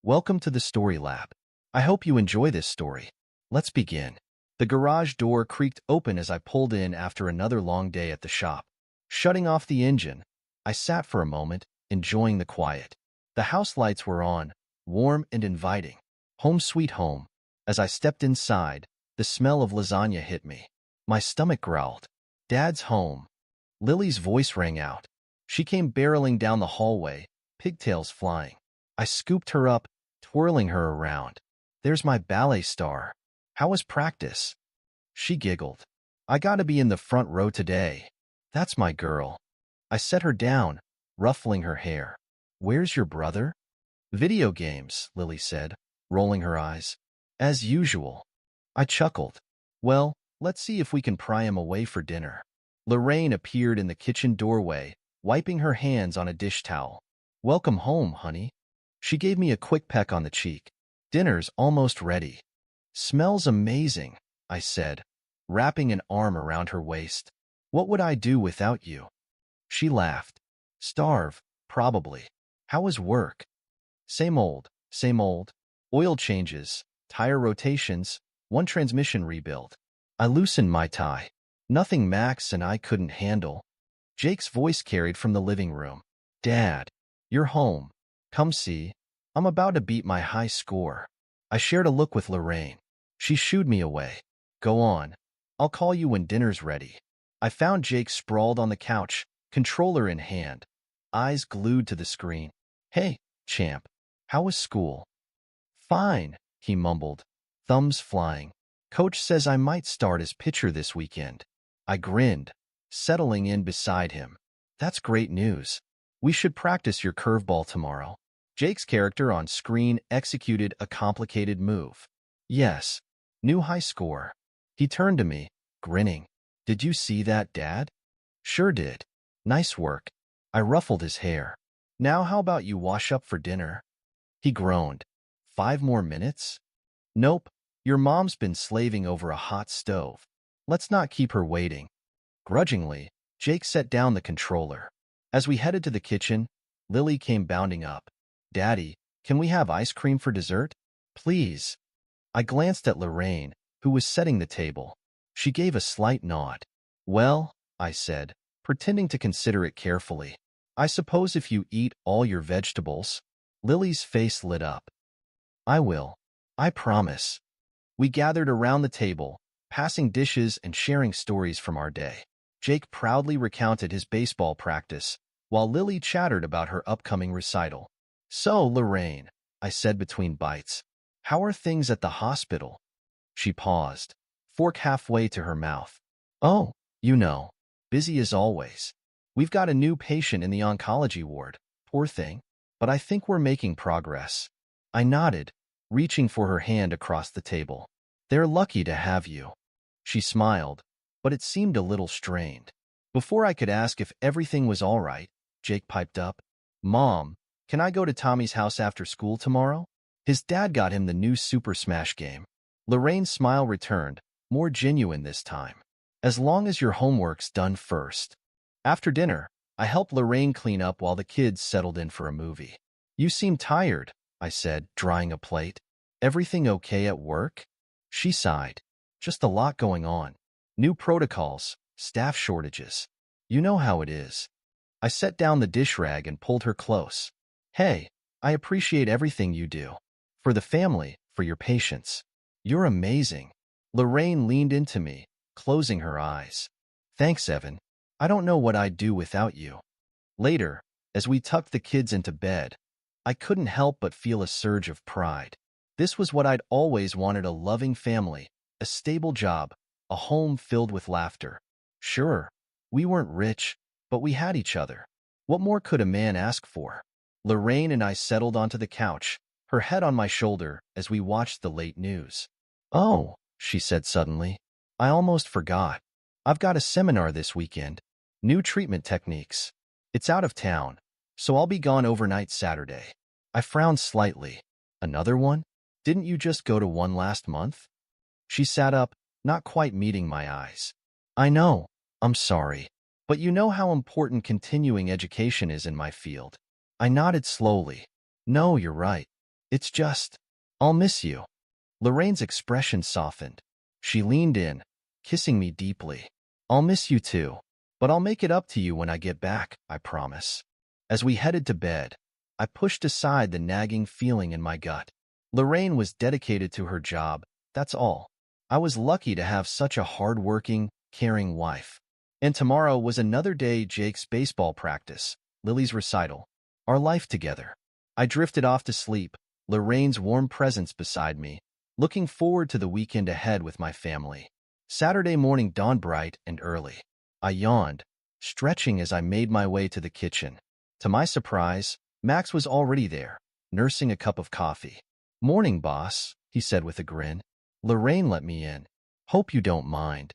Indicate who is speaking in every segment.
Speaker 1: Welcome to the Story Lab. I hope you enjoy this story. Let's begin. The garage door creaked open as I pulled in after another long day at the shop. Shutting off the engine, I sat for a moment, enjoying the quiet. The house lights were on, warm and inviting. Home sweet home. As I stepped inside, the smell of lasagna hit me. My stomach growled. Dad's home. Lily's voice rang out. She came barreling down the hallway, pigtails flying. I scooped her up, twirling her around. There's my ballet star. How was practice? She giggled. I gotta be in the front row today. That's my girl. I set her down, ruffling her hair. Where's your brother? Video games, Lily said, rolling her eyes. As usual. I chuckled. Well, let's see if we can pry him away for dinner. Lorraine appeared in the kitchen doorway, wiping her hands on a dish towel. Welcome home, honey. She gave me a quick peck on the cheek. Dinner's almost ready. Smells amazing, I said, wrapping an arm around her waist. What would I do without you? She laughed. Starve, probably. How was work? Same old, same old. Oil changes, tire rotations, one transmission rebuild. I loosened my tie. Nothing Max and I couldn't handle. Jake's voice carried from the living room. Dad, you're home. Come see. I'm about to beat my high score. I shared a look with Lorraine. She shooed me away. Go on. I'll call you when dinner's ready. I found Jake sprawled on the couch, controller in hand, eyes glued to the screen. Hey, champ. How was school? Fine, he mumbled, thumbs flying. Coach says I might start as pitcher this weekend. I grinned, settling in beside him. That's great news. We should practice your curveball tomorrow. Jake's character on screen executed a complicated move. Yes, new high score. He turned to me, grinning. Did you see that, Dad? Sure did. Nice work. I ruffled his hair. Now how about you wash up for dinner? He groaned. 5 more minutes? Nope. Your mom's been slaving over a hot stove. Let's not keep her waiting. Grudgingly, Jake set down the controller. As we headed to the kitchen, Lily came bounding up. Daddy, can we have ice cream for dessert? Please. I glanced at Lorraine, who was setting the table. She gave a slight nod. Well, I said, pretending to consider it carefully. I suppose if you eat all your vegetables. Lily's face lit up. I will. I promise. We gathered around the table, passing dishes and sharing stories from our day. Jake proudly recounted his baseball practice, while Lily chattered about her upcoming recital. So, Lorraine, I said between bites, how are things at the hospital? She paused, fork halfway to her mouth. Oh, you know, busy as always. We've got a new patient in the oncology ward, poor thing, but I think we're making progress. I nodded, reaching for her hand across the table. They're lucky to have you. She smiled, but it seemed a little strained. Before I could ask if everything was all right, Jake piped up. Mom, can I go to Tommy's house after school tomorrow? His dad got him the new Super Smash game. Lorraine's smile returned, more genuine this time. As long as your homework's done first. After dinner, I helped Lorraine clean up while the kids settled in for a movie. You seem tired, I said, drying a plate. Everything okay at work? She sighed. Just a lot going on. New protocols, staff shortages. You know how it is. I set down the dish rag and pulled her close. Hey, I appreciate everything you do. For the family, for your patients. You're amazing. Lorraine leaned into me, closing her eyes. Thanks, Evan. I don't know what I'd do without you. Later, as we tucked the kids into bed, I couldn't help but feel a surge of pride. This was what I'd always wanted: a loving family, a stable job, a home filled with laughter. Sure, we weren't rich, but we had each other. What more could a man ask for? Lorraine and I settled onto the couch, her head on my shoulder as we watched the late news. Oh, she said suddenly, I almost forgot. I've got a seminar this weekend. New treatment techniques. It's out of town, so I'll be gone overnight Saturday. I frowned slightly. Another one? Didn't you just go to one last month? She sat up, not quite meeting my eyes. I know. I'm sorry. But you know how important continuing education is in my field. I nodded slowly. No, you're right. It's just, I'll miss you. Lorraine's expression softened. She leaned in, kissing me deeply. I'll miss you too, but I'll make it up to you when I get back, I promise. As we headed to bed, I pushed aside the nagging feeling in my gut. Lorraine was dedicated to her job, that's all. I was lucky to have such a hard-working, caring wife. And tomorrow was another day: Jake's baseball practice, Lily's recital, our life together. I drifted off to sleep, Lorraine's warm presence beside me, looking forward to the weekend ahead with my family. Saturday morning dawned bright and early. I yawned, stretching as I made my way to the kitchen. To my surprise, Max was already there, nursing a cup of coffee. "Morning, boss," he said with a grin. "Lorraine let me in. Hope you don't mind."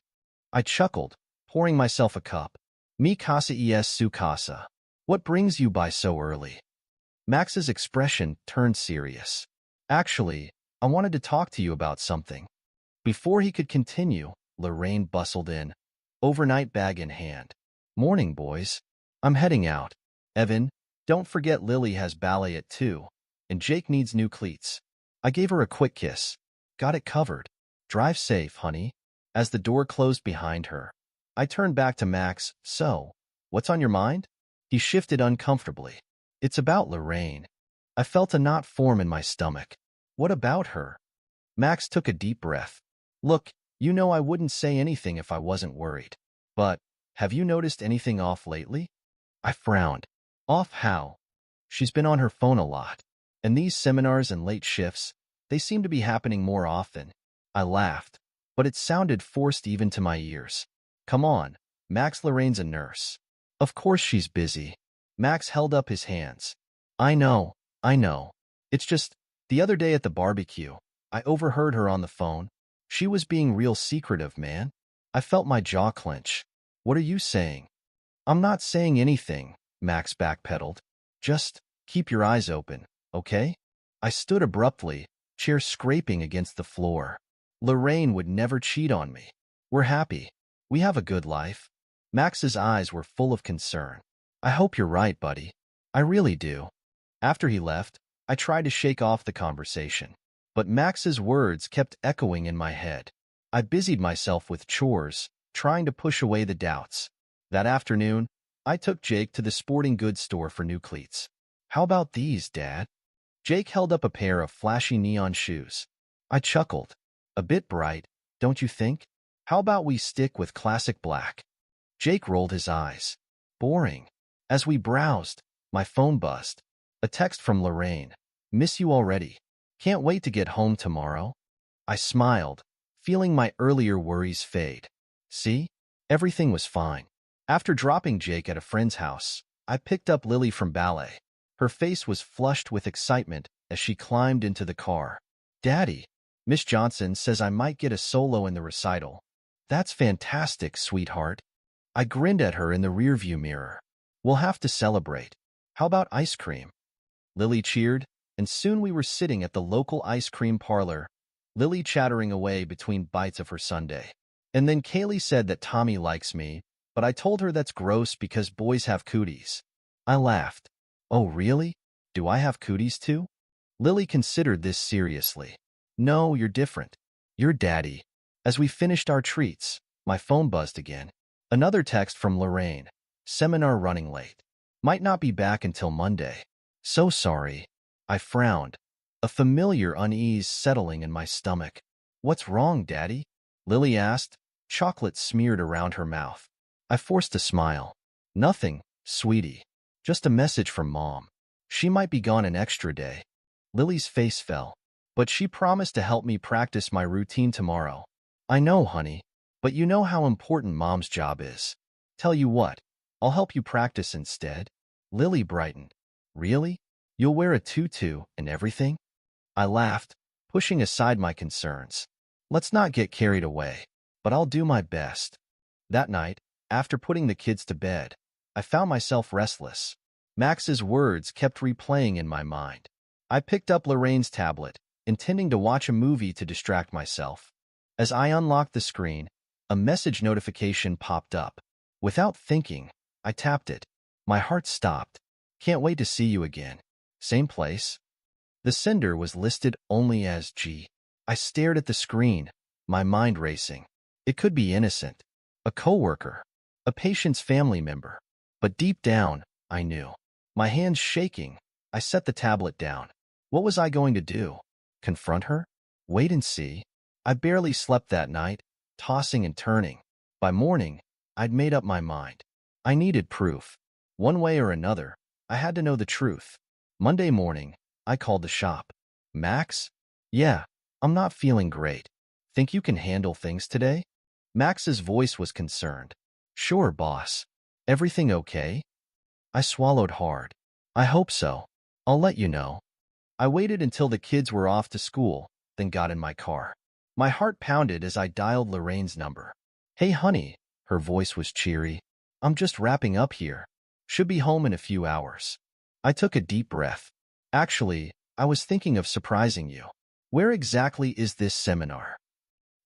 Speaker 1: I chuckled, pouring myself a cup. "Mi casa es su casa. What brings you by so early?" Max's expression turned serious. "Actually, I wanted to talk to you about something." Before he could continue, Lorraine bustled in, overnight bag in hand. "Morning, boys. I'm heading out. Evan, don't forget Lily has ballet at 2, and Jake needs new cleats." I gave her a quick kiss. "Got it covered. Drive safe, honey." As the door closed behind her, I turned back to Max. "So, what's on your mind?" He shifted uncomfortably. "It's about Lorraine." I felt a knot form in my stomach. "What about her?" Max took a deep breath. "Look, you know I wouldn't say anything if I wasn't worried. But, have you noticed anything off lately?" I frowned. "Off how?" "She's been on her phone a lot. And these seminars and late shifts, they seem to be happening more often." I laughed, but it sounded forced even to my ears. "Come on, Max, Lorraine's a nurse. Of course she's busy." Max held up his hands. I know. It's just, the other day at the barbecue, I overheard her on the phone. She was being real secretive, man." I felt my jaw clench. "What are you saying?" "I'm not saying anything," Max backpedaled. "Just keep your eyes open, okay?" I stood abruptly, chair scraping against the floor. "Lorraine would never cheat on me. We're happy. We have a good life." Max's eyes were full of concern. "I hope you're right, buddy. I really do." After he left, I tried to shake off the conversation, but Max's words kept echoing in my head. I busied myself with chores, trying to push away the doubts. That afternoon, I took Jake to the sporting goods store for new cleats. "How about these, Dad?" Jake held up a pair of flashy neon shoes. I chuckled. "A bit bright, don't you think? How about we stick with classic black?" Jake rolled his eyes. "Boring." As we browsed, my phone buzzed. A text from Lorraine. "Miss you already. Can't wait to get home tomorrow." I smiled, feeling my earlier worries fade. See? Everything was fine. After dropping Jake at a friend's house, I picked up Lily from ballet. Her face was flushed with excitement as she climbed into the car. "Daddy, Miss Johnson says I might get a solo in the recital." "That's fantastic, sweetheart." I grinned at her in the rearview mirror. "We'll have to celebrate. How about ice cream?" Lily cheered, and soon we were sitting at the local ice cream parlor, Lily chattering away between bites of her sundae. And then Kaylee said that Tommy likes me, but I told her that's gross because boys have cooties. I laughed. "Oh, really? Do I have cooties too?" Lily considered this seriously. "No, you're different. You're daddy." As we finished our treats, my phone buzzed again. Another text from Lorraine. "Seminar running late. Might not be back until Monday. So sorry." I frowned, a familiar unease settling in my stomach. "What's wrong, Daddy?" Lily asked, chocolate smeared around her mouth. I forced a smile. "Nothing, sweetie. Just a message from Mom. She might be gone an extra day." Lily's face fell. "But she promised to help me practice my routine tomorrow." "I know, honey, but you know how important Mom's job is. Tell you what, I'll help you practice instead." Lily brightened. "Really? You'll wear a tutu and everything?" I laughed, pushing aside my concerns. "Let's not get carried away, but I'll do my best." That night, after putting the kids to bed, I found myself restless. Max's words kept replaying in my mind. I picked up Lorraine's tablet, intending to watch a movie to distract myself. As I unlocked the screen, a message notification popped up. Without thinking, I tapped it. My heart stopped. "Can't wait to see you again. Same place." The sender was listed only as G. I stared at the screen, my mind racing. It could be innocent, a coworker, a patient's family member. But deep down, I knew. My hands shaking, I set the tablet down. What was I going to do? Confront her? Wait and see? I barely slept that night, tossing and turning. By morning, I'd made up my mind. I needed proof. One way or another, I had to know the truth. Monday morning, I called the shop. Max? Yeah, I'm not feeling great. Think you can handle things today? Max's voice was concerned. Sure, boss. Everything okay? I swallowed hard. I hope so. I'll let you know. I waited until the kids were off to school, then got in my car. My heart pounded as I dialed Lorraine's number. Hey, honey. Her voice was cheery. I'm just wrapping up here. Should be home in a few hours. I took a deep breath. Actually, I was thinking of surprising you. Where exactly is this seminar?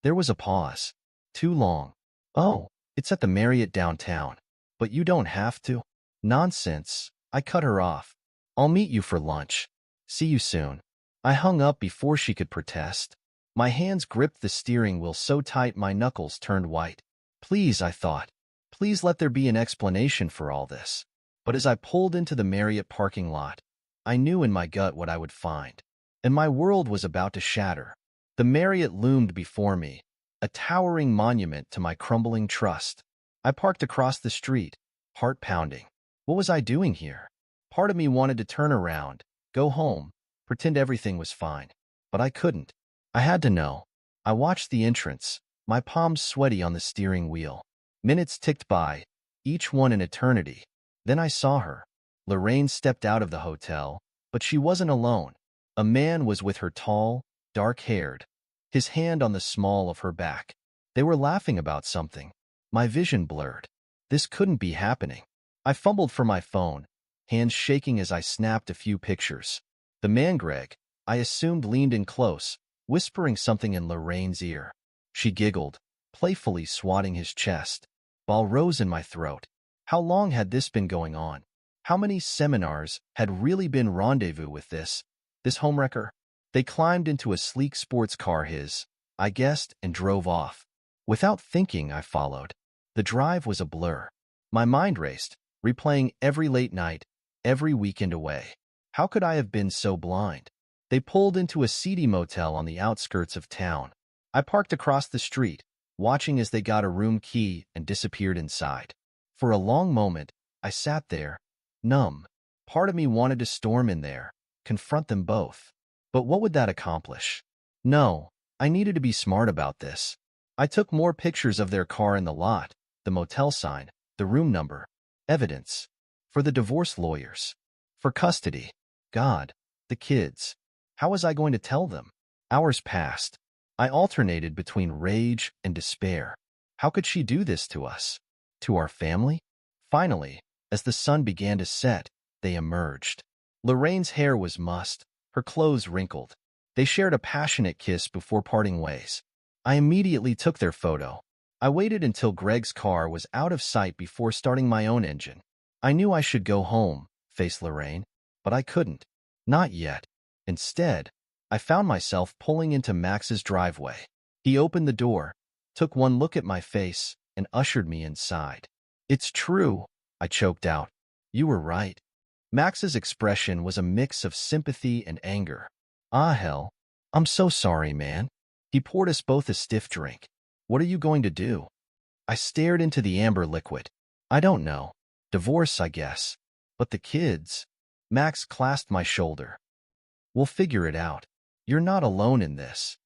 Speaker 1: There was a pause. Too long. Oh, it's at the Marriott downtown. But you don't have to. Nonsense. I cut her off. I'll meet you for lunch. See you soon. I hung up before she could protest. My hands gripped the steering wheel so tight my knuckles turned white. Please, I thought. Please let there be an explanation for all this. But as I pulled into the Marriott parking lot, I knew in my gut what I would find. And my world was about to shatter. The Marriott loomed before me, a towering monument to my crumbling trust. I parked across the street, heart pounding. What was I doing here? Part of me wanted to turn around, go home, pretend everything was fine. But I couldn't. I had to know. I watched the entrance, my palms sweaty on the steering wheel. Minutes ticked by, each one an eternity. Then I saw her. Lorraine stepped out of the hotel, but she wasn't alone. A man was with her, tall, dark-haired, his hand on the small of her back. They were laughing about something. My vision blurred. This couldn't be happening. I fumbled for my phone, hands shaking as I snapped a few pictures. The man, Greg, I assumed, leaned in close, whispering something in Lorraine's ear. She giggled, playfully swatting his chest. Ball rose in my throat. How long had this been going on? How many seminars had really been rendezvous with this homewrecker? They climbed into a sleek sports car, I guessed, and drove off. Without thinking, I followed. The drive was a blur. My mind raced, replaying every late night, every weekend away. How could I have been so blind? They pulled into a seedy motel on the outskirts of town. I parked across the street, watching as they got a room key and disappeared inside. For a long moment, I sat there, numb. Part of me wanted to storm in there, confront them both. But what would that accomplish? No, I needed to be smart about this. I took more pictures of their car in the lot, the motel sign, the room number, evidence. For the divorce lawyers. For custody. God, the kids. How was I going to tell them? Hours passed. I alternated between rage and despair. How could she do this to us? To our family? Finally, as the sun began to set, they emerged. Lorraine's hair was mussed, her clothes wrinkled. They shared a passionate kiss before parting ways. I immediately took their photo. I waited until Greg's car was out of sight before starting my own engine. I knew I should go home, face Lorraine, but I couldn't. Not yet. Instead, I found myself pulling into Max's driveway. He opened the door, took one look at my face, and ushered me inside. It's true, I choked out. You were right. Max's expression was a mix of sympathy and anger. Ah, hell. I'm so sorry, man. He poured us both a stiff drink. What are you going to do? I stared into the amber liquid. I don't know. Divorce, I guess. But the kids. Max clasped my shoulder. We'll figure it out. You're not alone in this.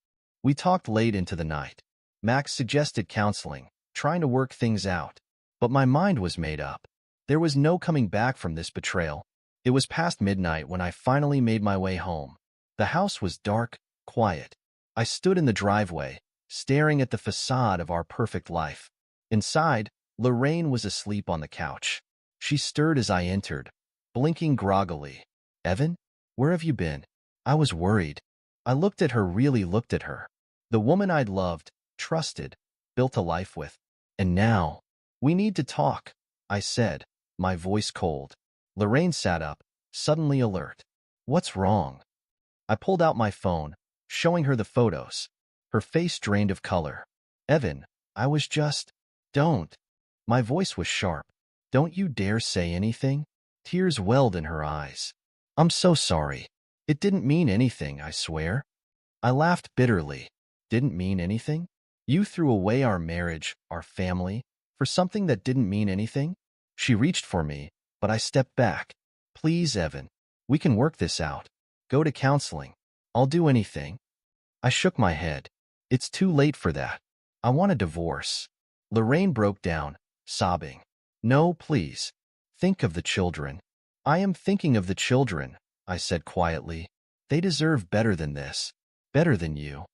Speaker 1: We talked late into the night. Max suggested counseling, trying to work things out. But my mind was made up. There was no coming back from this betrayal. It was past midnight when I finally made my way home. The house was dark, quiet. I stood in the driveway, staring at the facade of our perfect life. Inside, Lorraine was asleep on the couch. She stirred as I entered, blinking groggily. Evan, where have you been? I was worried. I looked at her, really looked at her. The woman I'd loved, trusted, built a life with. And now, we need to talk, I said, my voice cold. Lorraine sat up, suddenly alert. What's wrong? I pulled out my phone, showing her the photos. Her face drained of color. Evan, I was just... Don't. My voice was sharp. Don't you dare say anything. Tears welled in her eyes. I'm so sorry. It didn't mean anything, I swear. I laughed bitterly. Didn't mean anything? You threw away our marriage, our family, for something that didn't mean anything? She reached for me, but I stepped back. Please, Evan. We can work this out. Go to counseling. I'll do anything. I shook my head. It's too late for that. I want a divorce. Lorraine broke down, sobbing. No, please. Think of the children. I am thinking of the children, I said quietly. They deserve better than this. Better than you.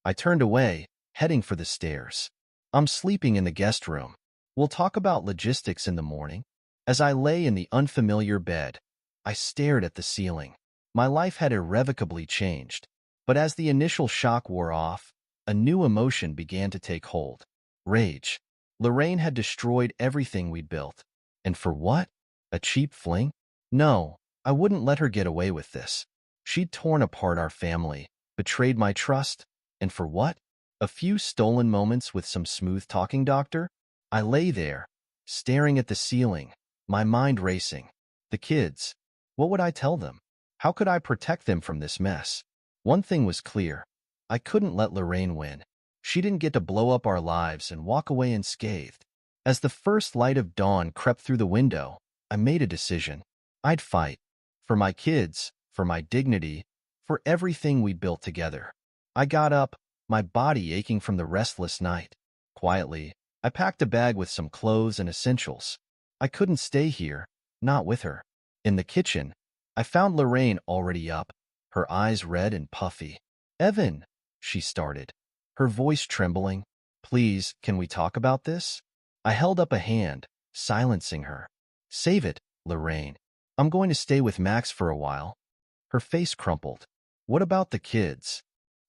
Speaker 1: I turned away, heading for the stairs. I'm sleeping in the guest room. We'll talk about logistics in the morning. As I lay in the unfamiliar bed, I stared at the ceiling. My life had irrevocably changed. But as the initial shock wore off, a new emotion began to take hold. Rage. Lorraine had destroyed everything we'd built. And for what? A cheap fling? No, I wouldn't let her get away with this. She'd torn apart our family, betrayed my trust, and for what? A few stolen moments with some smooth-talking doctor? I lay there, staring at the ceiling, my mind racing. The kids. What would I tell them? How could I protect them from this mess? One thing was clear. I couldn't let Lorraine win. She didn't get to blow up our lives and walk away unscathed. As the first light of dawn crept through the window, I made a decision. I'd fight. For my kids, for my dignity, for everything we built together. I got up, my body aching from the restless night. Quietly, I packed a bag with some clothes and essentials. I couldn't stay here, not with her. In the kitchen, I found Lorraine already up, her eyes red and puffy. Evan, she started, her voice trembling. Please, can we talk about this? I held up a hand, silencing her. Save it, Lorraine. I'm going to stay with Max for a while. Her face crumpled. What about the kids?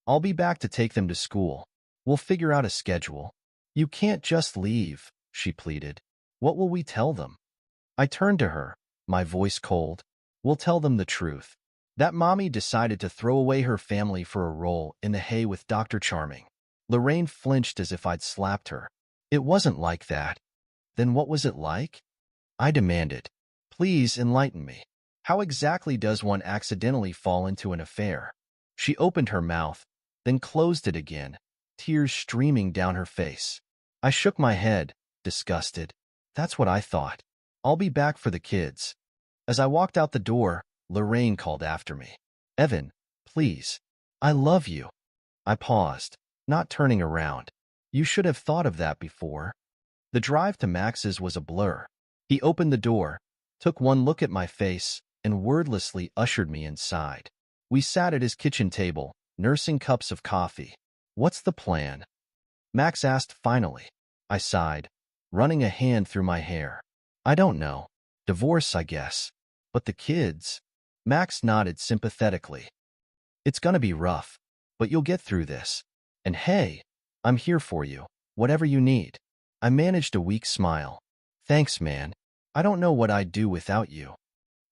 Speaker 1: I'll be back to take them to school. We'll figure out a schedule. You can't just leave, she pleaded. What will we tell them? I turned to her, my voice cold. We'll tell them the truth. That mommy decided to throw away her family for a role in the hay with Dr. Charming. Lorraine flinched as if I'd slapped her. It wasn't like that. Then what was it like? I demanded. Please enlighten me. How exactly does one accidentally fall into an affair? She opened her mouth, then closed it again, tears streaming down her face. I shook my head, disgusted. That's what I thought. I'll be back for the kids. As I walked out the door, Lorraine called after me. Evan, please. I love you. I paused, not turning around. You should have thought of that before. The drive to Max's was a blur. He opened the door, took one look at my face, and wordlessly ushered me inside. We sat at his kitchen table, nursing cups of coffee. What's the plan? Max asked finally. I sighed, running a hand through my hair. I don't know. Divorce, I guess. But the kids? Max nodded sympathetically. It's gonna be rough, but you'll get through this. And hey, I'm here for you, whatever you need. I managed a weak smile. Thanks, man. I don't know what I'd do without you.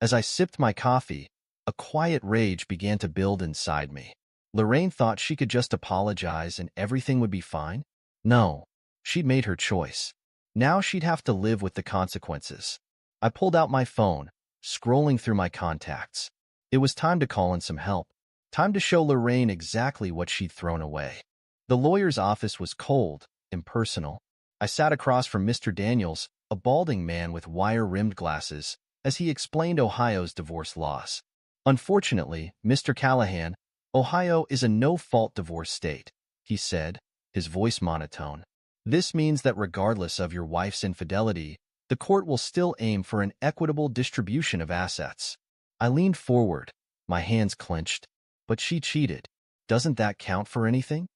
Speaker 1: As I sipped my coffee, a quiet rage began to build inside me. Lorraine thought she could just apologize and everything would be fine. No, she'd made her choice. Now she'd have to live with the consequences. I pulled out my phone, scrolling through my contacts. It was time to call in some help. Time to show Lorraine exactly what she'd thrown away. The lawyer's office was cold, impersonal. I sat across from Mr. Daniels, a balding man with wire-rimmed glasses, as he explained Ohio's divorce laws. Unfortunately, Mr. Callahan, Ohio is a no-fault divorce state, he said, his voice monotone. This means that regardless of your wife's infidelity, the court will still aim for an equitable distribution of assets. I leaned forward, my hands clenched. But she cheated. Doesn't that count for anything?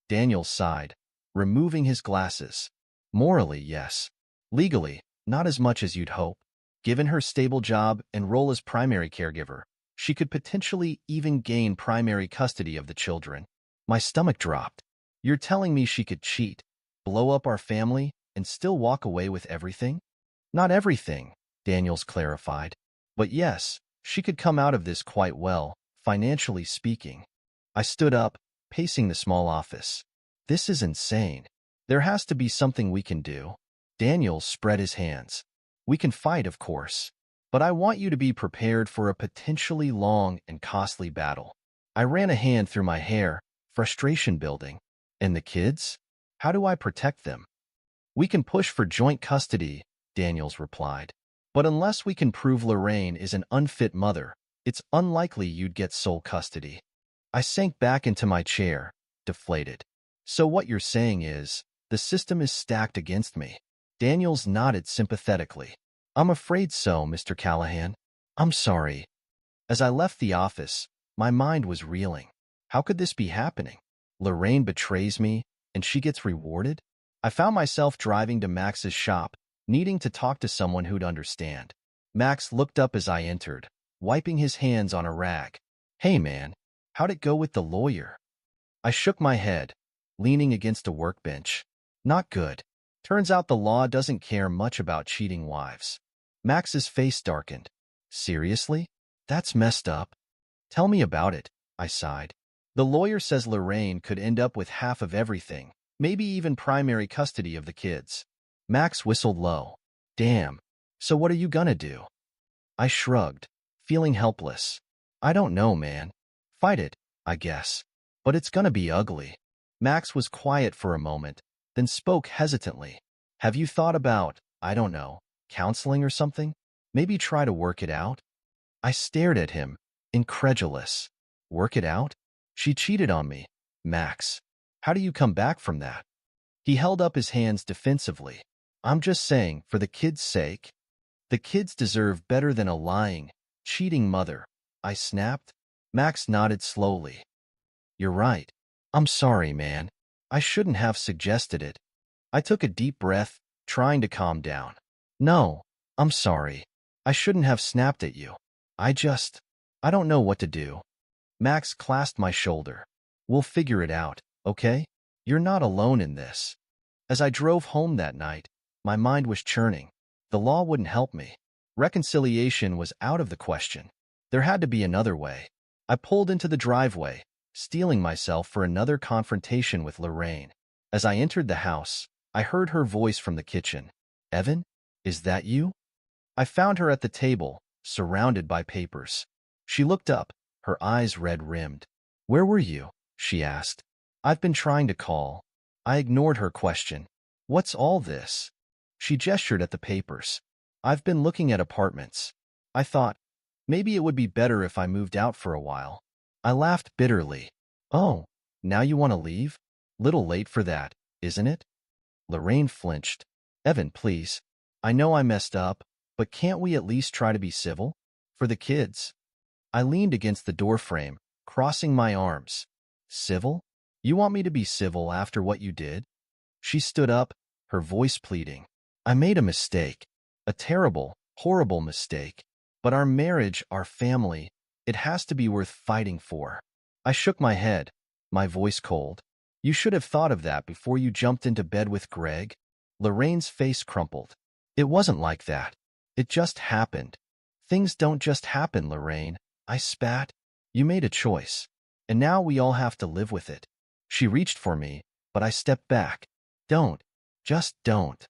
Speaker 1: Daniels sighed, removing his glasses. Morally, yes. Legally, not as much as you'd hope. Given her stable job and role as primary caregiver, she could potentially even gain primary custody of the children. My stomach dropped. You're telling me she could cheat, blow up our family, and still walk away with everything? Not everything, Daniels clarified. But yes, she could come out of this quite well, financially speaking. I stood up, pacing the small office. This is insane. There has to be something we can do. Daniel spread his hands. We can fight, of course. But I want you to be prepared for a potentially long and costly battle. I ran a hand through my hair, frustration building. And the kids? How do I protect them? We can push for joint custody, Daniels replied. But unless we can prove Lorraine is an unfit mother, it's unlikely you'd get sole custody. I sank back into my chair, deflated. So what you're saying is, the system is stacked against me. Daniels nodded sympathetically. I'm afraid so, Mr. Callahan. I'm sorry. As I left the office, my mind was reeling. How could this be happening? Lorraine betrays me, and she gets rewarded? I found myself driving to Max's shop, needing to talk to someone who'd understand. Max looked up as I entered, wiping his hands on a rag. Hey man, how'd it go with the lawyer? I shook my head, leaning against a workbench. Not good. Turns out the law doesn't care much about cheating wives. Max's face darkened. Seriously? That's messed up. Tell me about it, I sighed. The lawyer says Lorraine could end up with half of everything, maybe even primary custody of the kids. Max whistled low. Damn. So what are you gonna do? I shrugged, feeling helpless. I don't know, man. Fight it, I guess. But it's gonna be ugly. Max was quiet for a moment, then spoke hesitantly. Have you thought about, I don't know, counseling or something? Maybe try to work it out? I stared at him, incredulous. Work it out? She cheated on me, Max. How do you come back from that? He held up his hands defensively. I'm just saying, for the kids' sake. The kids deserve better than a lying, cheating mother. I snapped. Max nodded slowly. You're right. I'm sorry, man. I shouldn't have suggested it. I took a deep breath, trying to calm down. No, I'm sorry. I shouldn't have snapped at you. I don't know what to do. Max clasped my shoulder. We'll figure it out, okay? You're not alone in this. As I drove home that night, my mind was churning. The law wouldn't help me. Reconciliation was out of the question. There had to be another way. I pulled into the driveway, steeling myself for another confrontation with Lorraine. As I entered the house, I heard her voice from the kitchen. Evan, is that you? I found her at the table, surrounded by papers. She looked up, her eyes red-rimmed. Where were you? She asked. I've been trying to call. I ignored her question. What's all this? She gestured at the papers. I've been looking at apartments. I thought, maybe it would be better if I moved out for a while. I laughed bitterly. Oh, now you want to leave? Little late for that, isn't it? Lorraine flinched. Evan, please. I know I messed up, but can't we at least try to be civil? For the kids. I leaned against the doorframe, crossing my arms. Civil? You want me to be civil after what you did? She stood up, her voice pleading. I made a mistake. A terrible, horrible mistake. But our marriage, our family, it has to be worth fighting for. I shook my head, my voice cold. You should have thought of that before you jumped into bed with Greg. Lorraine's face crumpled. It wasn't like that. It just happened. Things don't just happen, Lorraine. I spat. You made a choice. And now we all have to live with it. She reached for me, but I stepped back. Don't. Just don't.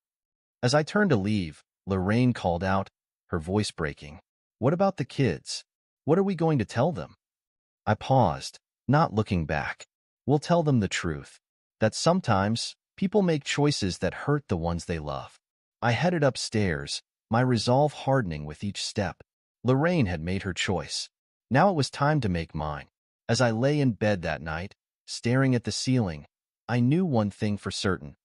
Speaker 1: As I turned to leave, Lorraine called out, her voice breaking. What about the kids? What are we going to tell them? I paused, not looking back. We'll tell them the truth. That sometimes, people make choices that hurt the ones they love. I headed upstairs, my resolve hardening with each step. Lorraine had made her choice. Now it was time to make mine. As I lay in bed that night, staring at the ceiling, I knew one thing for certain.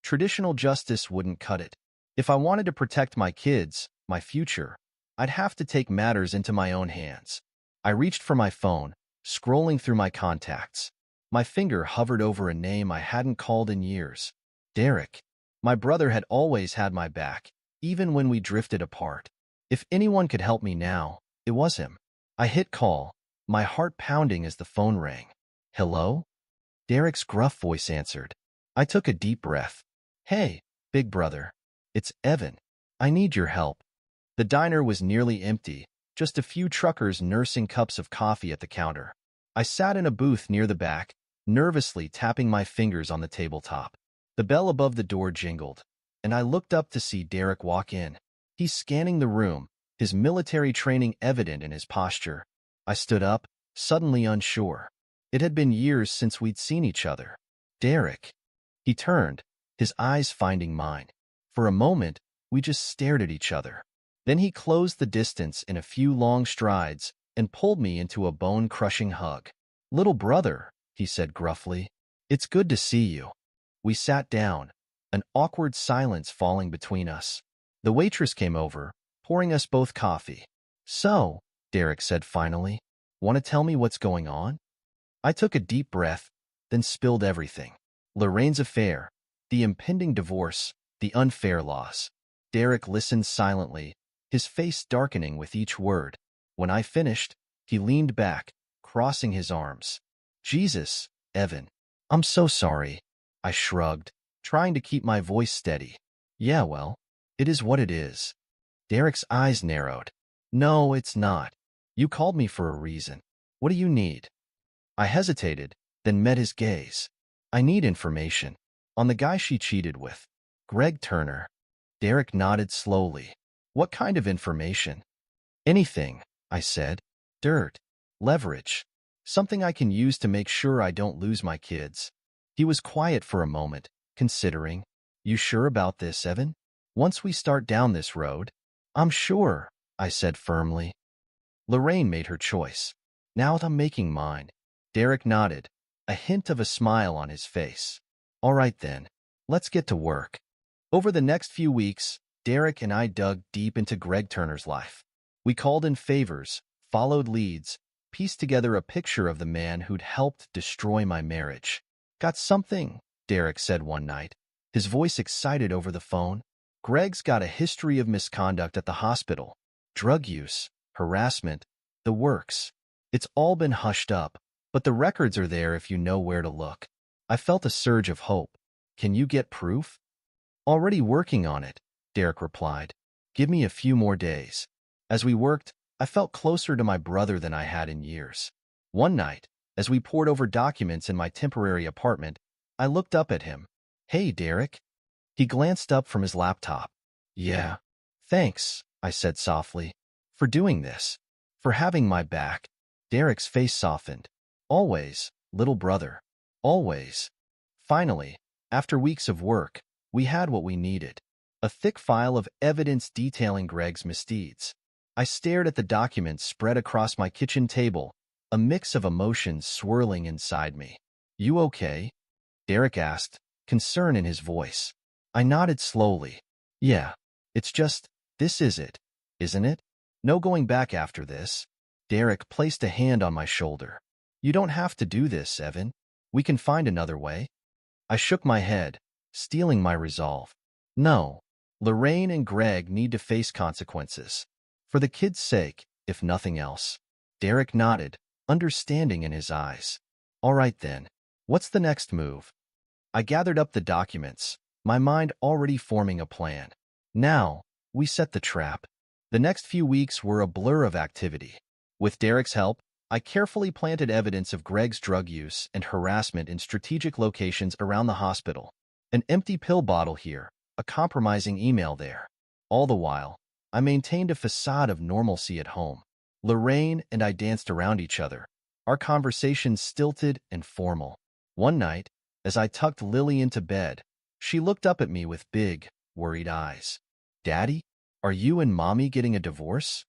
Speaker 1: Traditional justice wouldn't cut it. If I wanted to protect my kids, my future, I'd have to take matters into my own hands. I reached for my phone, scrolling through my contacts. My finger hovered over a name I hadn't called in years. Derek. My brother had always had my back, even when we drifted apart. If anyone could help me now, it was him. I hit call, my heart pounding as the phone rang. Hello? Derek's gruff voice answered. I took a deep breath. Hey, big brother. It's Evan. I need your help. The diner was nearly empty, just a few truckers nursing cups of coffee at the counter. I sat in a booth near the back, nervously tapping my fingers on the tabletop. The bell above the door jingled, and I looked up to see Derek walk in. He's scanning the room, his military training evident in his posture. I stood up, suddenly unsure. It had been years since we'd seen each other. Derek. He turned, his eyes finding mine. For a moment, we just stared at each other. Then he closed the distance in a few long strides and pulled me into a bone-crushing hug. "Little brother," he said gruffly, "it's good to see you." We sat down, an awkward silence falling between us. The waitress came over, pouring us both coffee. "So," Derek said finally, "want to tell me what's going on?" I took a deep breath, then spilled everything. Lorraine's affair, the impending divorce, the unfair loss. Derek listened silently, his face darkening with each word. When I finished, he leaned back, crossing his arms. "Jesus, Evan. I'm so sorry." I shrugged, trying to keep my voice steady. "Yeah, well, it is what it is." Derek's eyes narrowed. "No, it's not. You called me for a reason. What do you need?" I hesitated, then met his gaze. "I need information. On the guy she cheated with. Greg Turner." Derek nodded slowly. "What kind of information?" "Anything," I said. "Dirt. Leverage. Something I can use to make sure I don't lose my kids." He was quiet for a moment, considering. "You sure about this, Evan? Once we start down this road?" "I'm sure," I said firmly. Lorraine made her choice. Now I'm making mine. Derek nodded, a hint of a smile on his face. "All right then, let's get to work." Over the next few weeks, Derek and I dug deep into Greg Turner's life. We called in favors, followed leads, pieced together a picture of the man who'd helped destroy my marriage. "Got something?" Derek said one night, his voice excited over the phone. "Greg's got a history of misconduct at the hospital. Drug use, harassment, the works. It's all been hushed up, but the records are there if you know where to look." I felt a surge of hope. "Can you get proof?" "Already working on it," Derek replied. "Give me a few more days." As we worked, I felt closer to my brother than I had in years. One night, as we pored over documents in my temporary apartment, I looked up at him. "Hey, Derek." He glanced up from his laptop. "Yeah. Thanks," I said softly, "for doing this, for having my back." Derek's face softened. "Always, little brother. Always." Finally, after weeks of work, we had what we needed. A thick file of evidence detailing Greg's misdeeds. I stared at the documents spread across my kitchen table, a mix of emotions swirling inside me. "You okay?" Derek asked, concern in his voice. I nodded slowly. "Yeah, it's just, this is it, isn't it? No going back after this." Derek placed a hand on my shoulder. "You don't have to do this, Evan. We can find another way." I shook my head, steeling my resolve. "No, Lorraine and Greg need to face consequences. For the kids' sake, if nothing else." Derek nodded, understanding in his eyes. "All right then, what's the next move?" I gathered up the documents, my mind already forming a plan. Now, we set the trap. The next few weeks were a blur of activity. With Derek's help, I carefully planted evidence of Greg's drug use and harassment in strategic locations around the hospital. An empty pill bottle here, a compromising email there. All the while, I maintained a facade of normalcy at home. Lorraine and I danced around each other, our conversations stilted and formal. One night, as I tucked Lily into bed, she looked up at me with big, worried eyes. "Daddy, are you and Mommy getting a divorce?"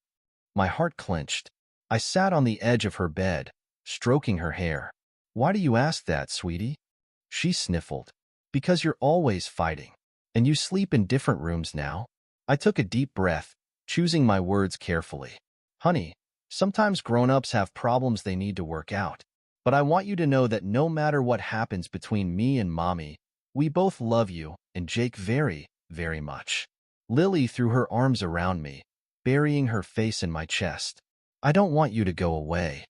Speaker 1: My heart clenched. I sat on the edge of her bed, stroking her hair. "Why do you ask that, sweetie?" She sniffled. "Because you're always fighting, and you sleep in different rooms now." I took a deep breath, choosing my words carefully. "Honey, sometimes grown-ups have problems they need to work out. But I want you to know that no matter what happens between me and Mommy, we both love you and Jake very, very much." Lily threw her arms around me, burying her face in my chest. "I don't want you to go away."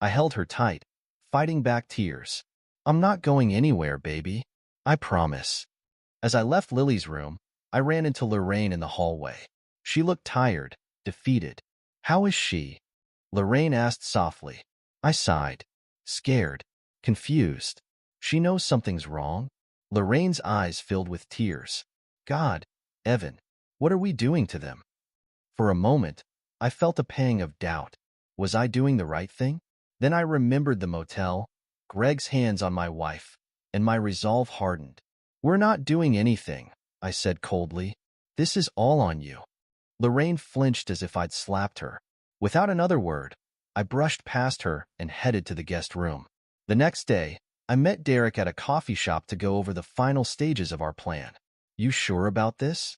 Speaker 1: I held her tight, fighting back tears. "I'm not going anywhere, baby. I promise." As I left Lily's room, I ran into Lorraine in the hallway. She looked tired, defeated. How is she? Lorraine asked softly. I sighed, scared, confused. She knows something's wrong? Lorraine's eyes filled with tears. God, Evan, what are we doing to them? For a moment, I felt a pang of doubt. Was I doing the right thing? Then I remembered the motel, Greg's hands on my wife, and my resolve hardened. We're not doing anything, I said coldly. This is all on you. Lorraine flinched as if I'd slapped her. Without another word, I brushed past her and headed to the guest room. The next day, I met Derek at a coffee shop to go over the final stages of our plan. You sure about this?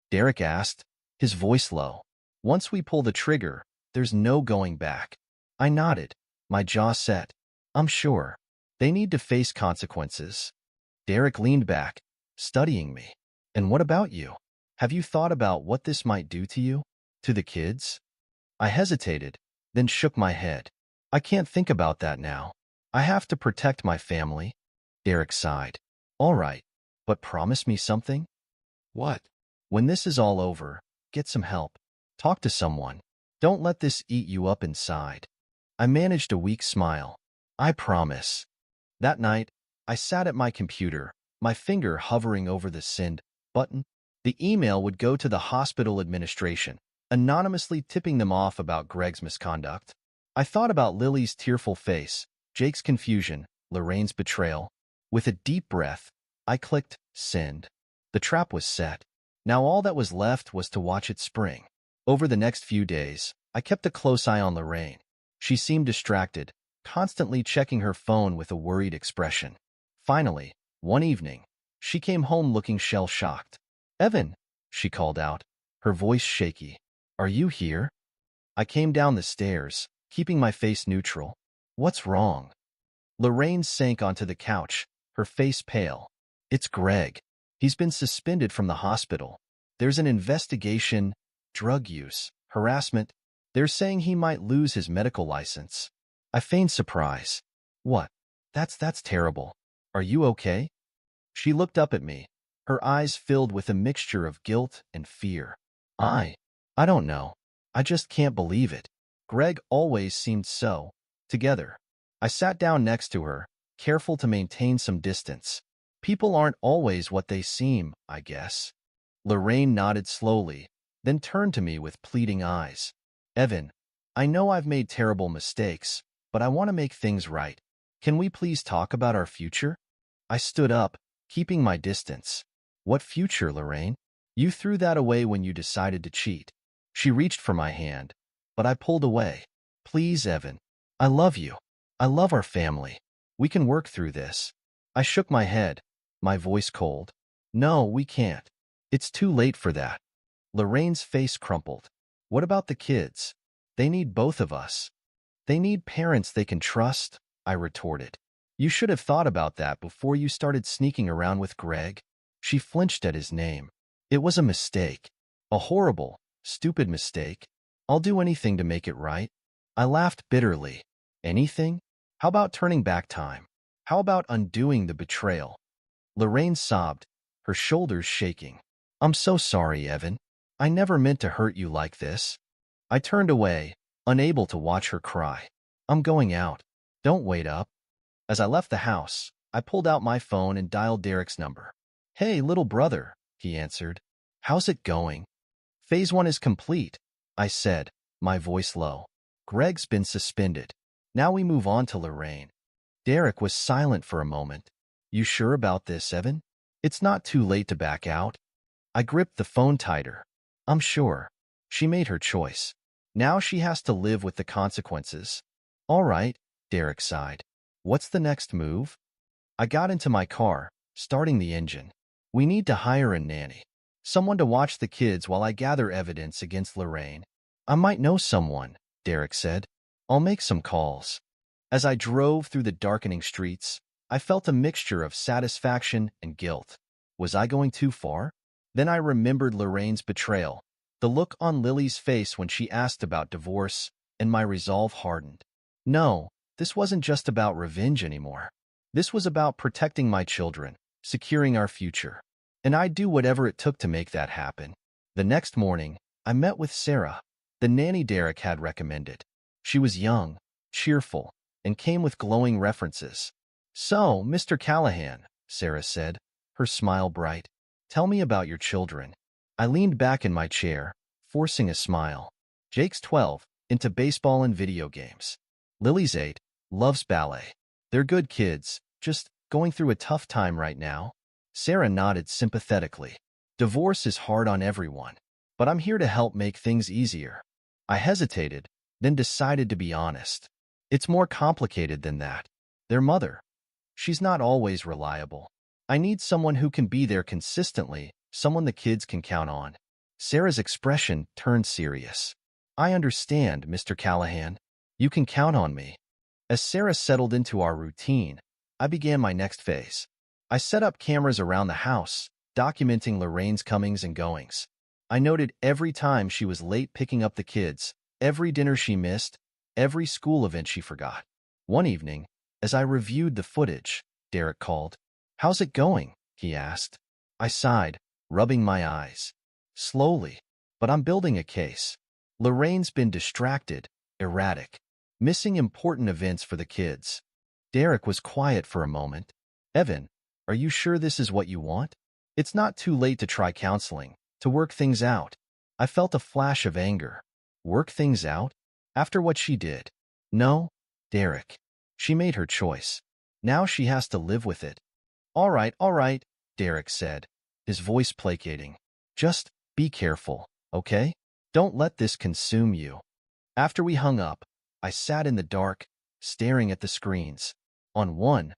Speaker 1: Derek asked, his voice low. Once we pull the trigger, there's no going back. I nodded, my jaw set. I'm sure. They need to face consequences. Derek leaned back, studying me. And what about you? Have you thought about what this might do to you? To the kids? I hesitated, then shook my head. I can't think about that now. I have to protect my family. Derek sighed. All right, but promise me something? What? When this is all over, get some help. Talk to someone. Don't let this eat you up inside. I managed a weak smile. I promise. That night, I sat at my computer, my finger hovering over the send button. The email would go to the hospital administration, anonymously tipping them off about Greg's misconduct. I thought about Lily's tearful face, Jake's confusion, Lorraine's betrayal. With a deep breath, I clicked send. The trap was set. Now all that was left was to watch it spring. Over the next few days, I kept a close eye on Lorraine. She seemed distracted, constantly checking her phone with a worried expression. Finally, one evening, she came home looking shell-shocked. Evan, she called out, her voice shaky. Are you here? I came down the stairs, keeping my face neutral. What's wrong? Lorraine sank onto the couch, her face pale. It's Greg. He's been suspended from the hospital. There's an investigation, drug use, harassment. They're saying he might lose his medical license. I feigned surprise. What? That's terrible. Are you okay? She looked up at me, her eyes filled with a mixture of guilt and fear. I don't know. I just can't believe it. Greg always seemed so together. I sat down next to her, careful to maintain some distance. People aren't always what they seem, I guess. Lorraine nodded slowly, then turned to me with pleading eyes. Evan, I know I've made terrible mistakes, but I want to make things right. Can we please talk about our future? I stood up, keeping my distance. What future, Lorraine? You threw that away when you decided to cheat. She reached for my hand, but I pulled away. Please, Evan. I love you. I love our family. We can work through this. I shook my head, my voice cold. No, we can't. It's too late for that. Lorraine's face crumpled. What about the kids? They need both of us. They need parents they can trust, I retorted. You should have thought about that before you started sneaking around with Greg. She flinched at his name. It was a mistake. A horrible, stupid mistake. I'll do anything to make it right. I laughed bitterly. Anything? How about turning back time? How about undoing the betrayal? Lorraine sobbed, her shoulders shaking. I'm so sorry, Evan. I never meant to hurt you like this. I turned away, unable to watch her cry. I'm going out. Don't wait up. As I left the house, I pulled out my phone and dialed Derek's number. Hey, little brother, he answered. How's it going? Phase 1 is complete, I said, my voice low. Greg's been suspended. Now we move on to Lorraine. Derek was silent for a moment. You sure about this, Evan? It's not too late to back out. I gripped the phone tighter. I'm sure. She made her choice. Now she has to live with the consequences. All right, Derek sighed. What's the next move? I got into my car, starting the engine. We need to hire a nanny. Someone to watch the kids while I gather evidence against Lorraine. I might know someone, Derek said. I'll make some calls. As I drove through the darkening streets, I felt a mixture of satisfaction and guilt. Was I going too far? Then I remembered Lorraine's betrayal, the look on Lily's face when she asked about divorce, and my resolve hardened. No, this wasn't just about revenge anymore. This was about protecting my children, securing our future. And I'd do whatever it took to make that happen. The next morning, I met with Sarah. The nanny Derek had recommended. She was young, cheerful, and came with glowing references. "So, Mr. Callahan," Sarah said, her smile bright, "tell me about your children." I leaned back in my chair, forcing a smile. "Jake's 12, into baseball and video games. Lily's 8, loves ballet. They're good kids, just going through a tough time right now." Sarah nodded sympathetically. "Divorce is hard on everyone, but I'm here to help make things easier." I hesitated, then decided to be honest. "It's more complicated than that. Their mother. She's not always reliable. I need someone who can be there consistently, someone the kids can count on." Sarah's expression turned serious. "I understand, Mr. Callahan. You can count on me." As Sarah settled into our routine, I began my next phase. I set up cameras around the house, documenting Lorraine's comings and goings. I noted every time she was late picking up the kids, every dinner she missed, every school event she forgot. One evening, as I reviewed the footage, Derek called. "How's it going?" he asked. I sighed, rubbing my eyes. "Slowly, but I'm building a case. Lorraine's been distracted, erratic, missing important events for the kids." Derek was quiet for a moment. "Evan, are you sure this is what you want? It's not too late to try counseling, to work things out." I felt a flash of anger. Work things out? After what she did? No, Derek. She made her choice. Now she has to live with it. All right, Derek said, his voice placating. "Just be careful, okay? Don't let this consume you." After we hung up, I sat in the dark, staring at the screens. On one,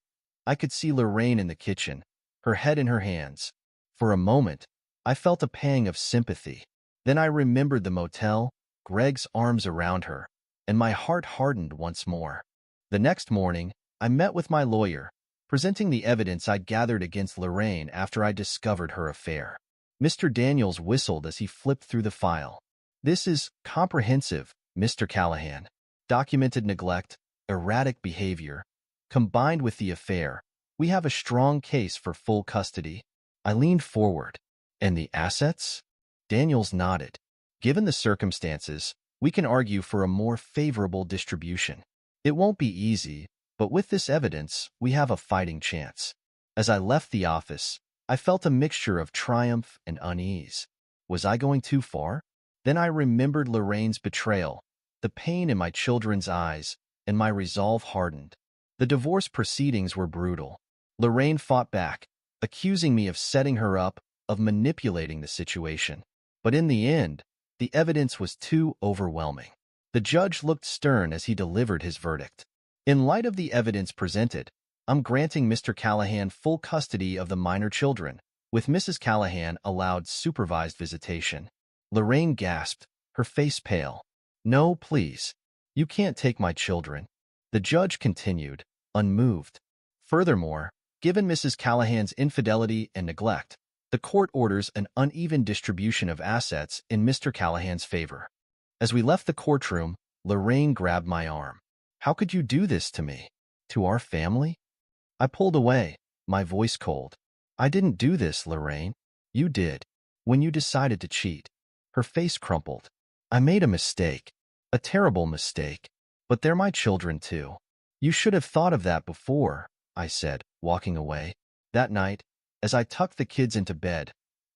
Speaker 1: I could see Lorraine in the kitchen, her head in her hands. For a moment, I felt a pang of sympathy. Then I remembered the motel, Greg's arms around her, and my heart hardened once more. The next morning, I met with my lawyer, presenting the evidence I'd gathered against Lorraine after I discovered her affair. Mr. Daniels whistled as he flipped through the file. "This is comprehensive, Mr. Callahan. Documented neglect, erratic behavior. Combined with the affair, we have a strong case for full custody." I leaned forward. "And the assets?" Daniels nodded. "Given the circumstances, we can argue for a more favorable distribution. It won't be easy, but with this evidence, we have a fighting chance." As I left the office, I felt a mixture of triumph and unease. Was I going too far? Then I remembered Lorraine's betrayal, the pain in my children's eyes, and my resolve hardened. The divorce proceedings were brutal. Lorraine fought back, accusing me of setting her up, of manipulating the situation. But in the end, the evidence was too overwhelming. The judge looked stern as he delivered his verdict. "In light of the evidence presented, I'm granting Mr. Callahan full custody of the minor children, with Mrs. Callahan allowed supervised visitation." Lorraine gasped, her face pale. "No, please. You can't take my children." The judge continued, unmoved. "Furthermore, given Mrs. Callahan's infidelity and neglect, the court orders an uneven distribution of assets in Mr. Callahan's favor." As we left the courtroom, Lorraine grabbed my arm. "How could you do this to me? To our family?" I pulled away, my voice cold. "I didn't do this, Lorraine. You did. When you decided to cheat." Her face crumpled. "I made a mistake. A terrible mistake. But they're my children too." "You should have thought of that before," I said, walking away. That night, as I tucked the kids into bed,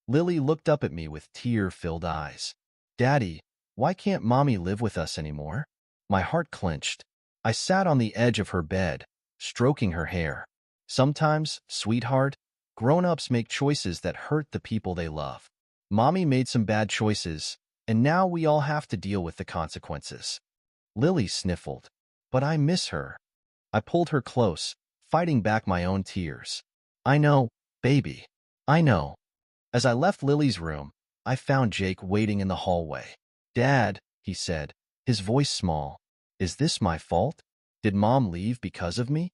Speaker 1: Lily looked up at me with tear-filled eyes. "Daddy, why can't Mommy live with us anymore?" My heart clenched. I sat on the edge of her bed, stroking her hair. "Sometimes, sweetheart, grown-ups make choices that hurt the people they love. Mommy made some bad choices, and now we all have to deal with the consequences." Lily sniffled. "But I miss her." I pulled her close, fighting back my own tears. "I know, baby. I know." As I left Lily's room, I found Jake waiting in the hallway. "Dad," he said, his voice small, "is this my fault? Did Mom leave because of me?"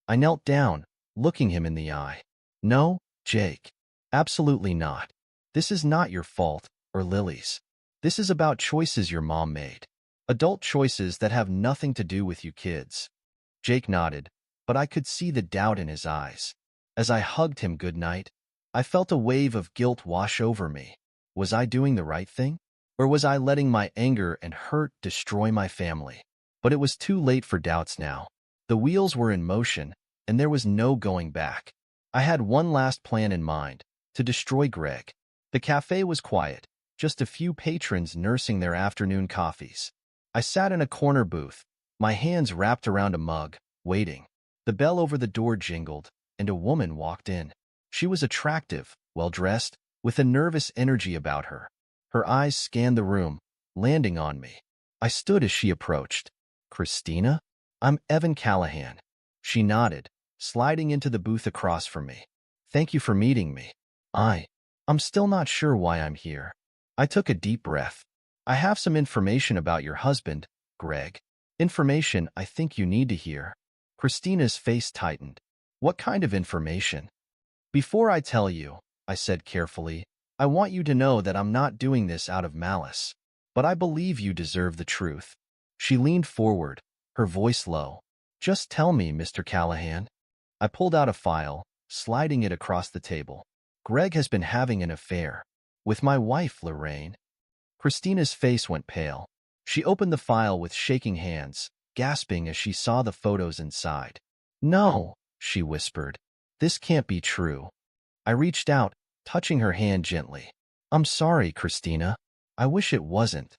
Speaker 1: I knelt down, looking him in the eye. "No, Jake. Absolutely not. This is not your fault, or Lily's. This is about choices your mom made. Adult choices that have nothing to do with you kids." Jake nodded, but I could see the doubt in his eyes. As I hugged him goodnight, I felt a wave of guilt wash over me. Was I doing the right thing? Or was I letting my anger and hurt destroy my family? But it was too late for doubts now. The wheels were in motion, and there was no going back. I had one last plan in mind, to destroy Greg. The cafe was quiet, just a few patrons nursing their afternoon coffees. I sat in a corner booth, my hands wrapped around a mug, waiting. The bell over the door jingled, and a woman walked in. She was attractive, well-dressed, with a nervous energy about her. Her eyes scanned the room, landing on me. I stood as she approached. "Christina? I'm Evan Callahan." She nodded, sliding into the booth across from me. "Thank you for meeting me. I'm still not sure why I'm here." I took a deep breath. "I have some information about your husband, Greg. Information I think you need to hear." Christina's face tightened. "What kind of information?" "Before I tell you," I said carefully, "I want you to know that I'm not doing this out of malice. But I believe you deserve the truth." She leaned forward, her voice low. "Just tell me, Mr. Callahan." I pulled out a file, sliding it across the table. "Greg has been having an affair with my wife, Lorraine." Christina's face went pale. She opened the file with shaking hands, gasping as she saw the photos inside. "No," she whispered. "This can't be true." I reached out, touching her hand gently. "I'm sorry, Christina. I wish it wasn't."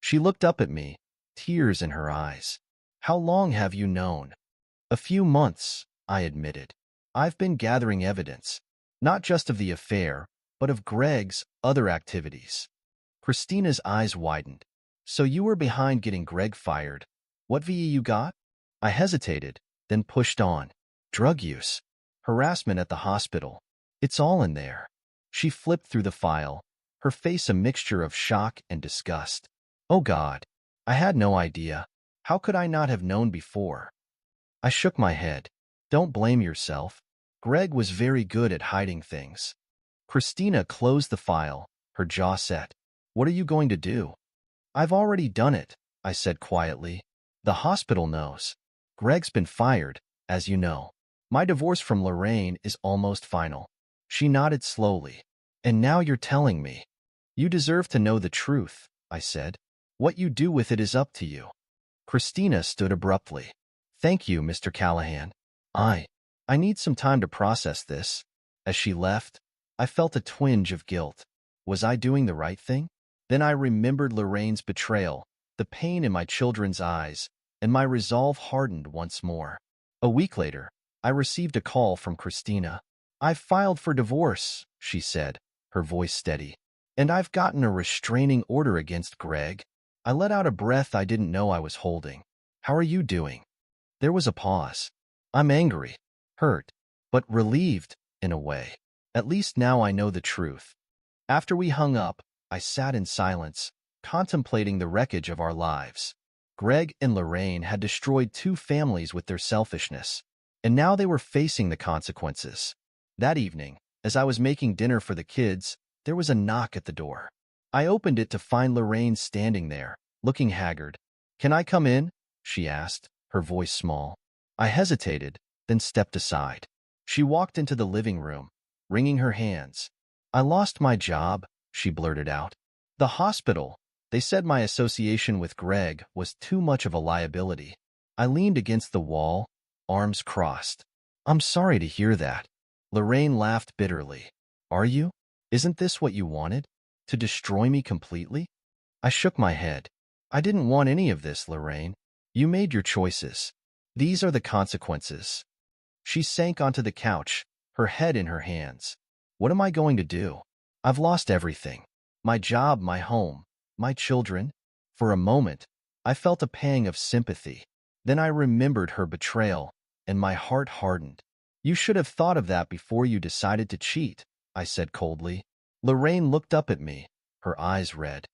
Speaker 1: She looked up at me, tears in her eyes. "How long have you known?" "A few months," I admitted. "I've been gathering evidence, not just of the affair, but of Greg's other activities." Christina's eyes widened. "So you were behind getting Greg fired. What VE you got?" I hesitated, then pushed on. "Drug use, harassment at the hospital. It's all in there." She flipped through the file, her face a mixture of shock and disgust. "Oh God, I had no idea. How could I not have known before?" I shook my head. "Don't blame yourself. Greg was very good at hiding things." Christina closed the file, her jaw set. "What are you going to do?" "I've already done it," I said quietly. "The hospital knows. Greg's been fired, as you know. My divorce from Lorraine is almost final." She nodded slowly. "And now you're telling me." "You deserve to know the truth," I said. "What you do with it is up to you." Christina stood abruptly. "Thank you, Mr. Callahan. I need some time to process this." As she left, I felt a twinge of guilt. Was I doing the right thing? Then I remembered Lorraine's betrayal, the pain in my children's eyes, and my resolve hardened once more. A week later, I received a call from Christina. "I've filed for divorce," she said, her voice steady. "And I've gotten a restraining order against Greg." I let out a breath I didn't know I was holding. "How are you doing?" There was a pause. "I'm angry, hurt, but relieved, in a way. At least now I know the truth." After we hung up, I sat in silence, contemplating the wreckage of our lives. Greg and Lorraine had destroyed two families with their selfishness, and now they were facing the consequences. That evening, as I was making dinner for the kids, there was a knock at the door. I opened it to find Lorraine standing there, looking haggard. "Can I come in?" she asked, her voice small. I hesitated, then stepped aside. She walked into the living room, wringing her hands. "I lost my job," she blurted out. "The hospital. They said my association with Greg was too much of a liability." I leaned against the wall, arms crossed. "I'm sorry to hear that." Lorraine laughed bitterly. "Are you? Isn't this what you wanted? To destroy me completely?" I shook my head. "I didn't want any of this, Lorraine. You made your choices. These are the consequences." She sank onto the couch, her head in her hands. "What am I going to do? I've lost everything. My job, my home, my children." For a moment, I felt a pang of sympathy. Then I remembered her betrayal, and my heart hardened. "You should have thought of that before you decided to cheat," I said coldly. Lorraine looked up at me, her eyes red.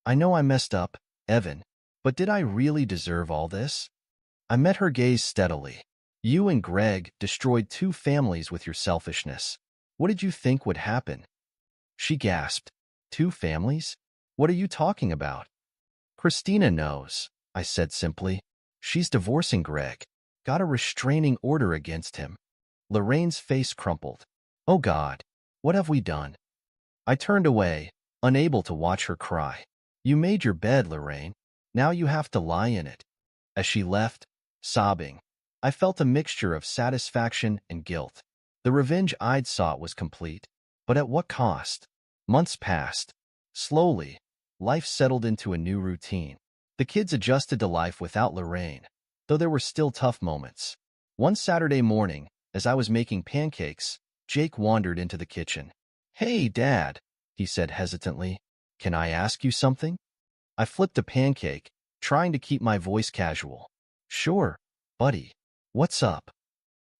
Speaker 1: "I know I messed up, Evan, but did I really deserve all this?" I met her gaze steadily. "You and Greg destroyed two families with your selfishness. What did you think would happen?" She gasped. "Two families? What are you talking about?" "Christina knows," I said simply. "She's divorcing Greg. Got a restraining order against him." Lorraine's face crumpled. "Oh God, what have we done?" I turned away, unable to watch her cry. You made your bed, Lorraine. Now you have to lie in it. As she left, sobbing, I felt a mixture of satisfaction and guilt. The revenge I'd sought was complete, but at what cost? Months passed. Slowly, life settled into a new routine. The kids adjusted to life without Lorraine, though there were still tough moments. One Saturday morning, as I was making pancakes, Jake wandered into the kitchen. "Hey, Dad," he said hesitantly. "Can I ask you something?" I flipped a pancake, trying to keep my voice casual. "Sure, buddy. What's up?"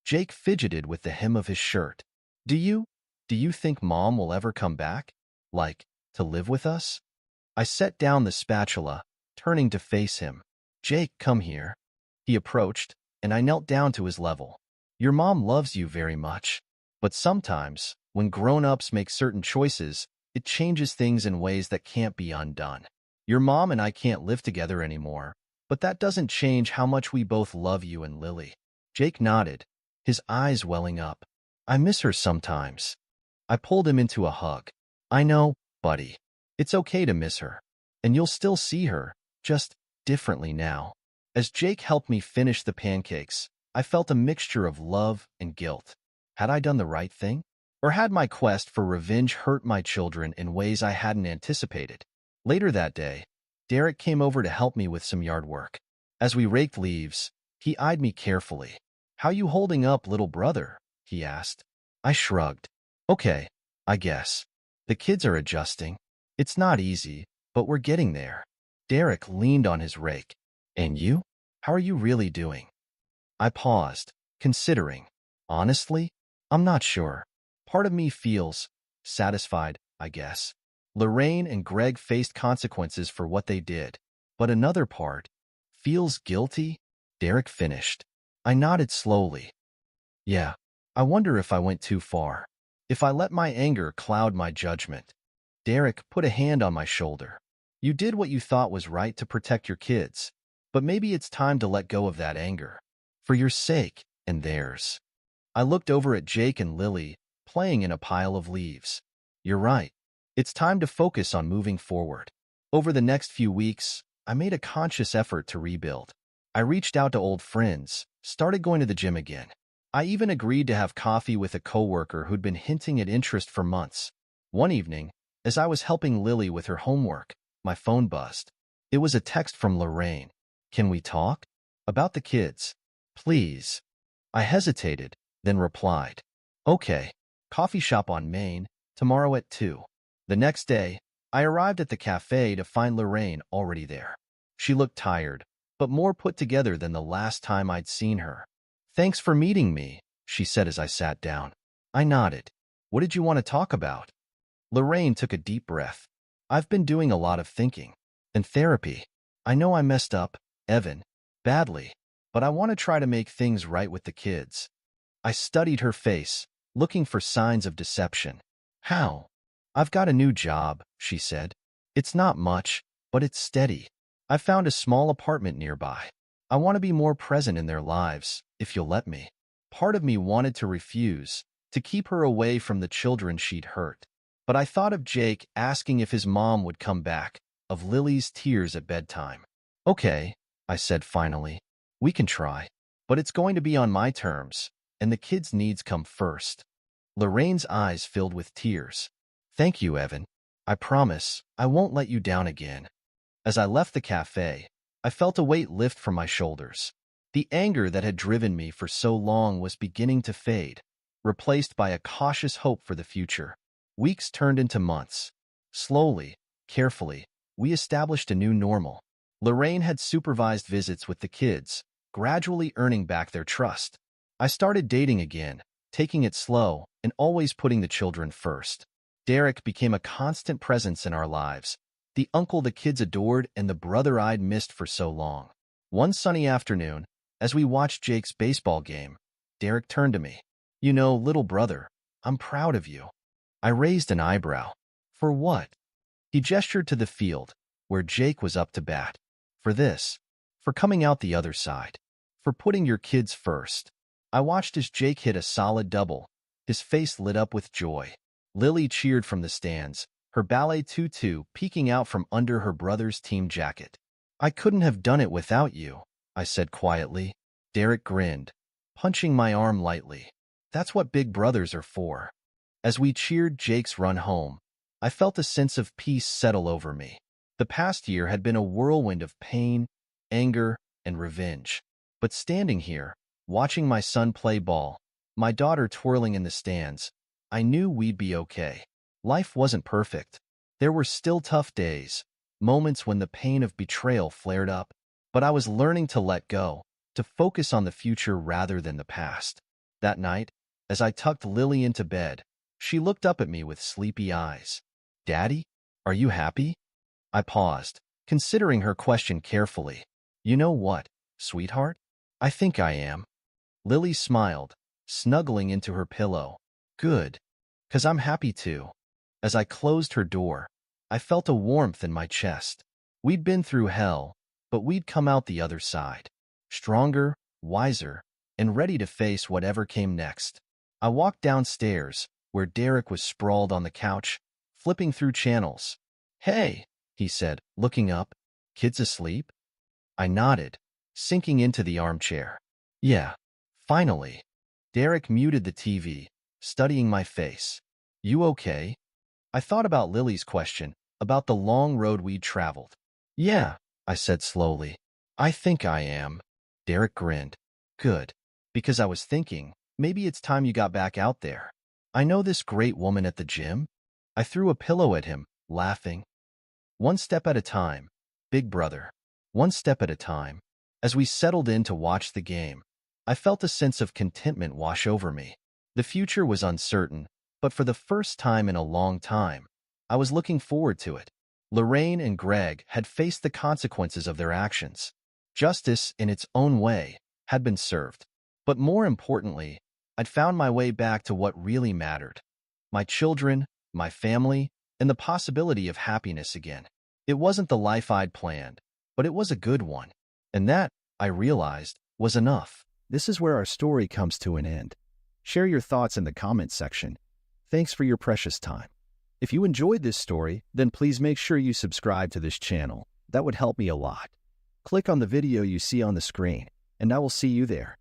Speaker 1: Jake fidgeted with the hem of his shirt. Do you think Mom will ever come back? Like, to live with us?" I set down the spatula, turning to face him. "Jake, come here." He approached, and I knelt down to his level. "Your mom loves you very much. But sometimes, when grown-ups make certain choices, it changes things in ways that can't be undone. Your mom and I can't live together anymore, but that doesn't change how much we both love you and Lily." Jake nodded, his eyes welling up. "I miss her sometimes." I pulled him into a hug. "I know, buddy. It's okay to miss her. And you'll still see her, just differently now." As Jake helped me finish the pancakes, I felt a mixture of love and guilt. Had I done the right thing? Or had my quest for revenge hurt my children in ways I hadn't anticipated? Later that day, Derek came over to help me with some yard work. As we raked leaves, he eyed me carefully. "How you holding up, little brother?" he asked. I shrugged. "Okay, I guess. The kids are adjusting. It's not easy, but we're getting there." Derek leaned on his rake. "And you? How are you really doing?" I paused, considering. Honestly, I'm not sure. Part of me feels satisfied, I guess. Lorraine and Greg faced consequences for what they did, but another part feels guilty. Derek finished. I nodded slowly. "Yeah, I wonder if I went too far. If I let my anger cloud my judgment." Derek put a hand on my shoulder. "You did what you thought was right to protect your kids, but maybe it's time to let go of that anger. For your sake and theirs." I looked over at Jake and Lily, playing in a pile of leaves. "You're right. It's time to focus on moving forward." Over the next few weeks, I made a conscious effort to rebuild. I reached out to old friends, started going to the gym again. I even agreed to have coffee with a coworker who'd been hinting at interest for months. One evening, as I was helping Lily with her homework, my phone buzzed. It was a text from Lorraine. "Can we talk? About the kids. Please." I hesitated, then replied. "Okay, coffee shop on Main, tomorrow at 2. The next day, I arrived at the cafe to find Lorraine already there. She looked tired, but more put together than the last time I'd seen her. "Thanks for meeting me," she said as I sat down. I nodded. "What did you want to talk about?" Lorraine took a deep breath. "I've been doing a lot of thinking. And therapy. I know I messed up, Evan, badly, but I want to try to make things right with the kids." I studied her face, looking for signs of deception. "How?" "I've got a new job," she said. "It's not much, but it's steady. I found a small apartment nearby. I want to be more present in their lives, if you'll let me." Part of me wanted to refuse, to keep her away from the children she'd hurt. But I thought of Jake asking if his mom would come back, of Lily's tears at bedtime. "Okay," I said finally. "We can try. But it's going to be on my terms, and the kids' needs come first." Lorraine's eyes filled with tears. "Thank you, Evan. I promise I won't let you down again." As I left the cafe, I felt a weight lift from my shoulders. The anger that had driven me for so long was beginning to fade, replaced by a cautious hope for the future. Weeks turned into months. Slowly, carefully, we established a new normal. Lorraine had supervised visits with the kids, gradually earning back their trust. I started dating again, taking it slow and always putting the children first. Derek became a constant presence in our lives, the uncle the kids adored and the brother I'd missed for so long. One sunny afternoon, as we watched Jake's baseball game, Derek turned to me. "You know, little brother, I'm proud of you." I raised an eyebrow. "For what?" He gestured to the field, where Jake was up to bat. "For this. For coming out the other side. For putting your kids first." I watched as Jake hit a solid double. His face lit up with joy. Lily cheered from the stands, her ballet tutu peeking out from under her brother's team jacket. "I couldn't have done it without you," I said quietly. Derek grinned, punching my arm lightly. "That's what big brothers are for." As we cheered Jake's run home, I felt a sense of peace settle over me. The past year had been a whirlwind of pain, anger, and revenge. But standing here, watching my son play ball, my daughter twirling in the stands, I knew we'd be okay. Life wasn't perfect. There were still tough days, moments when the pain of betrayal flared up, but I was learning to let go, to focus on the future rather than the past. That night, as I tucked Lily into bed, she looked up at me with sleepy eyes. "Daddy, are you happy?" I paused, considering her question carefully. "You know what, sweetheart? I think I am." Lily smiled, snuggling into her pillow. "Good, 'cause I'm happy too." As I closed her door, I felt a warmth in my chest. We'd been through hell, but we'd come out the other side, stronger, wiser, and ready to face whatever came next. I walked downstairs, where Derek was sprawled on the couch, flipping through channels. "Hey," he said, looking up. "Kids asleep?" I nodded, sinking into the armchair. "Yeah, finally." Derek muted the TV, studying my face. "You okay?" I thought about Lily's question, about the long road we'd traveled. "Yeah," I said slowly. "I think I am." Derek grinned. "Good, because I was thinking, maybe it's time you got back out there. I know this great woman at the gym." I threw a pillow at him, laughing. "One step at a time, big brother. One step at a time." As we settled in to watch the game, I felt a sense of contentment wash over me. The future was uncertain, but for the first time in a long time, I was looking forward to it. Lorraine and Greg had faced the consequences of their actions. Justice, in its own way, had been served. But more importantly, I'd found my way back to what really mattered. My children, my family, and the possibility of happiness again. It wasn't the life I'd planned, but it was a good one. And that, I realized, was enough. This is where our story comes to an end. Share your thoughts in the comments section. Thanks for your precious time. If you enjoyed this story, then please make sure you subscribe to this channel. That would help me a lot. Click on the video you see on the screen, and I will see you there.